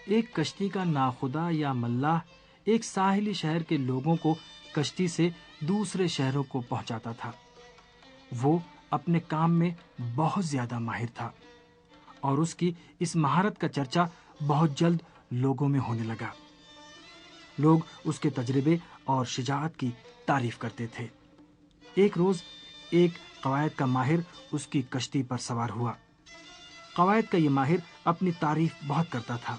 ایک کشتی کا ناخدا یا ملاح ایک ساحلی شہر کے لوگوں کو کشتی سے دوسرے شہروں کو پہنچاتا تھا۔ وہ اپنے کام میں بہت زیادہ ماہر تھا اور اس کی اس مہارت کا چرچا بہت جلد لوگوں میں ہونے لگا۔ لوگ اس کے تجربے اور شجاعت کی تعریف کرتے تھے۔ ایک روز ایک قوائد کا ماہر اس کی کشتی پر سوار ہوا۔ قوائد کا یہ ماہر اپنی تعریف بہت کرتا تھا،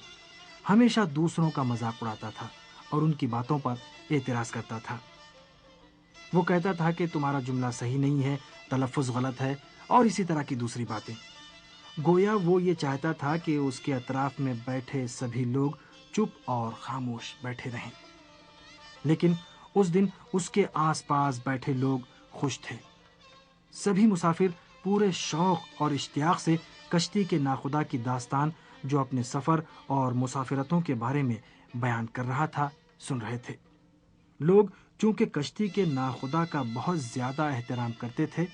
ہمیشہ دوسروں کا مذاق اڑاتا تھا اور ان کی باتوں پر اعتراض کرتا تھا۔ وہ کہتا تھا کہ تمہارا جملہ صحیح نہیں ہے، تلفظ غلط ہے اور اسی طرح کی دوسری باتیں۔ گویا وہ یہ چاہتا تھا کہ اس کے اطراف میں بیٹھے سبھی لوگ چپ اور خاموش بیٹھے رہیں۔ لیکن اس دن اس کے آس پاس بیٹھے لوگ خوش تھے۔ سبھی مسافر پورے شوق اور اشتیاق سے کشتی کے ناخدا کی داستان جو اپنے سفر اور مسافرتوں کے بارے میں بیان کر رہا تھا سن رہے تھے۔ لوگ چونکہ کشتی کے ناخدا کا بہت زیادہ احترام کرتے تھے،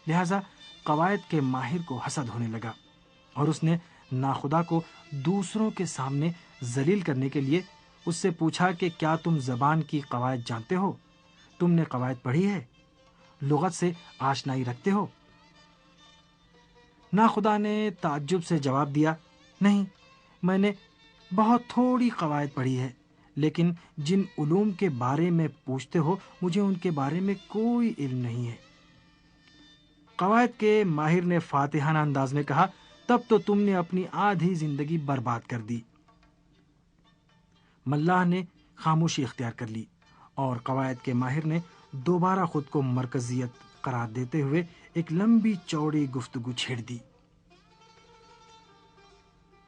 لہذا قوائد کے ماہر کو حسد ہونے لگا اور اس نے ناخدا کو دوسروں کے سامنے ذلیل کرنے کے لیے اس سے پوچھا کہ کیا تم زبان کی قواعد جانتے ہو؟ تم نے قواعد پڑھی ہے؟ لغت سے آشنائی رکھتے ہو؟ ناخدا نے تعجب سے جواب دیا، نہیں، میں نے بہت تھوڑی قواعد پڑھی ہے، لیکن جن علوم کے بارے میں پوچھتے ہو مجھے ان کے بارے میں کوئی علم نہیں ہے۔ قواعد کے ماہر نے فاتحانہ انداز میں کہا، تب تو تم نے اپنی آدھی زندگی برباد کر دی۔ ملاح نے خاموشی اختیار کر لی اور قواعد کے ماہر نے دوبارہ خود کو مرکزیت قرار دیتے ہوئے ایک لمبی چوڑی گفتگو چھیڑ دی۔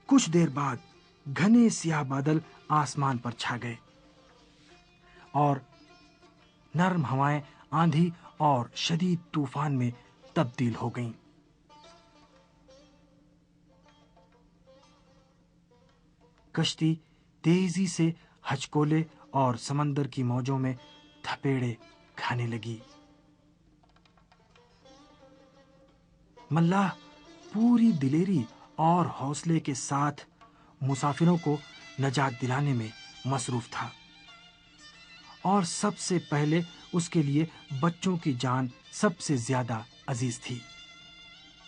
کچھ دیر بعد گھنے سیاہ بادل آسمان پر چھا گئے اور نرم ہوائیں آندھی اور شدید طوفان میں تبدیل ہو گئیں۔ کشتی تیزی سے ہچکولے اور سمندر کی موجوں میں تھپیڑے کھانے لگی۔ ملاح پوری دلیری اور حوصلے کے ساتھ مسافروں کو نجات دلانے میں مصروف تھا، اور سب سے پہلے اس کے لیے بچوں کی جان سب سے زیادہ عزیز تھی۔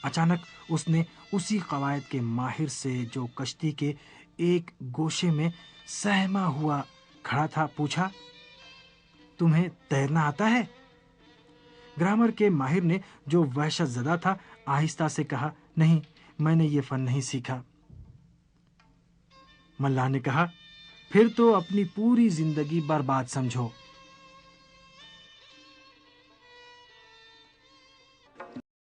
اچانک اس نے اسی قواعد کے ماہر سے جو کشتی کے ایک گوشے میں سہما ہوا کھڑا تھا پوچھا، تمہیں تیرنا آتا ہے؟ گرامر کے ماہر نے جو وحشت زدہ تھا آہستہ سے کہا، نہیں، میں نے یہ فن نہیں سیکھا۔ ملاح نے کہا، پھر تو اپنی پوری زندگی برباد سمجھو۔